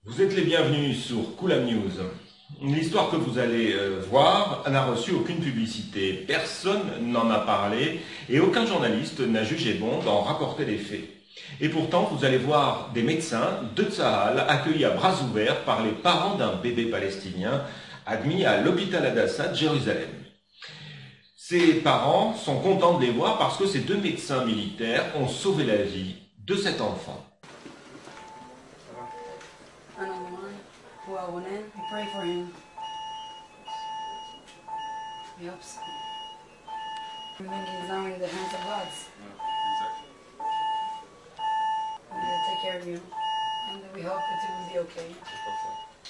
Vous êtes les bienvenus sur Koulam News. L'histoire que vous allez voir n'a reçu aucune publicité. Personne n'en a parlé et aucun journaliste n'a jugé bon d'en rapporter les faits. Et pourtant, vous allez voir des médecins de Tsahal accueillis à bras ouverts par les parents d'un bébé palestinien admis à l'hôpital Hadassah de Jérusalem. Ces parents sont contents de les voir parce que ces deux médecins militaires ont sauvé la vie de cet enfant. We pray for him. We hope so. Everything is now in the hands of God. Exactly. And He'll take care of you. And we hope that it will be okay.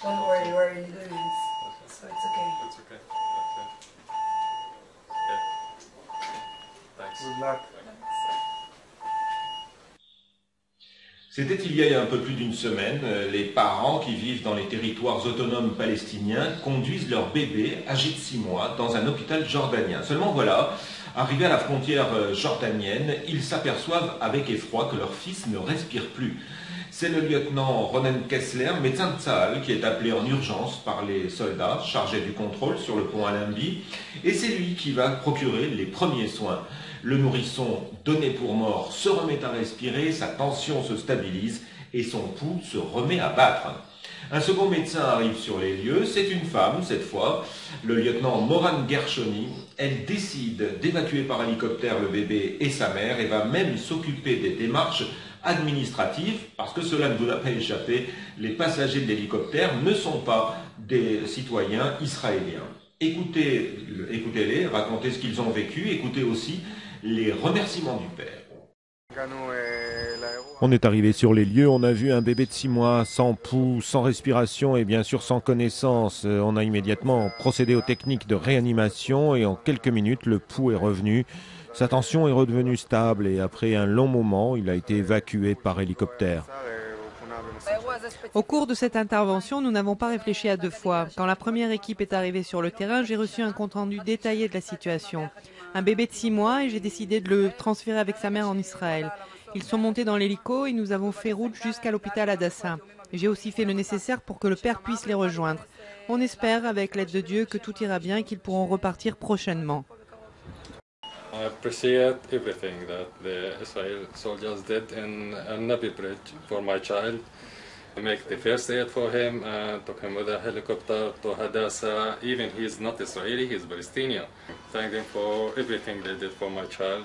Don't worry, we're in good hands. So it's okay. It's okay. Okay. Thanks. Good luck. C'était il y a un peu plus d'une semaine, les parents qui vivent dans les territoires autonomes palestiniens conduisent leur bébé, âgé de 6 mois, dans un hôpital jordanien. Seulement voilà, arrivés à la frontière jordanienne, ils s'aperçoivent avec effroi que leur fils ne respire plus. C'est le lieutenant Ronen Kessler, médecin de Tsahal, qui est appelé en urgence par les soldats chargés du contrôle sur le pont Al-Ambi, et c'est lui qui va procurer les premiers soins. Le nourrisson, donné pour mort, se remet à respirer, sa tension se stabilise et son pouls se remet à battre. Un second médecin arrive sur les lieux, c'est une femme cette fois, le lieutenant Moran Gershoni. Elle décide d'évacuer par hélicoptère le bébé et sa mère et va même s'occuper des démarches administratives, parce que cela ne vous a pas échappé, les passagers de l'hélicoptère ne sont pas des citoyens israéliens. Écoutez-les, racontez ce qu'ils ont vécu, écoutez aussi les remerciements du père. On est arrivé sur les lieux, on a vu un bébé de 6 mois, sans pouls, sans respiration et bien sûr sans connaissance. On a immédiatement procédé aux techniques de réanimation et en quelques minutes, le pouls est revenu. Sa tension est redevenue stable et après un long moment, il a été évacué par hélicoptère. Au cours de cette intervention, nous n'avons pas réfléchi à deux fois. Quand la première équipe est arrivée sur le terrain, j'ai reçu un compte-rendu détaillé de la situation. Un bébé de 6 mois et j'ai décidé de le transférer avec sa mère en Israël. Ils sont montés dans l'hélico et nous avons fait route jusqu'à l'hôpital Hadassah. J'ai aussi fait le nécessaire pour que le père puisse les rejoindre. On espère, avec l'aide de Dieu, que tout ira bien et qu'ils pourront repartir prochainement. I appreciate everything that the Israel soldiers did in Al-Nabi Bridge for my child. I make the first aid for him and took him with a helicopter to Hadassah. Even he's not Israeli, he's Palestinian. Thank them for everything they did for my child.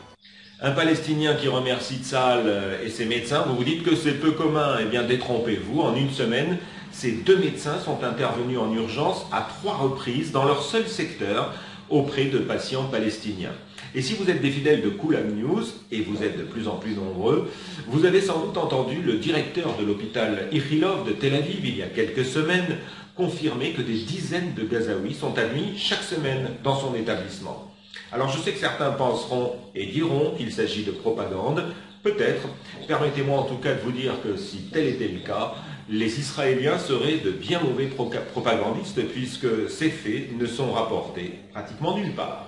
Un Palestinien qui remercie Tsahal et ses médecins, vous vous dites que c'est peu commun. Eh bien, détrompez-vous, en une semaine, ces deux médecins sont intervenus en urgence à 3 reprises dans leur seul secteur auprès de patients palestiniens. Et si vous êtes des fidèles de Koulam News, et vous êtes de plus en plus nombreux, vous avez sans doute entendu le directeur de l'hôpital Ichilov de Tel Aviv, il y a quelques semaines, confirmer que des dizaines de Gazaouis sont admis chaque semaine dans son établissement. Alors je sais que certains penseront et diront qu'il s'agit de propagande, peut-être. Permettez-moi en tout cas de vous dire que si tel était le cas, les Israéliens seraient de bien mauvais propagandistes puisque ces faits ne sont rapportés pratiquement nulle part.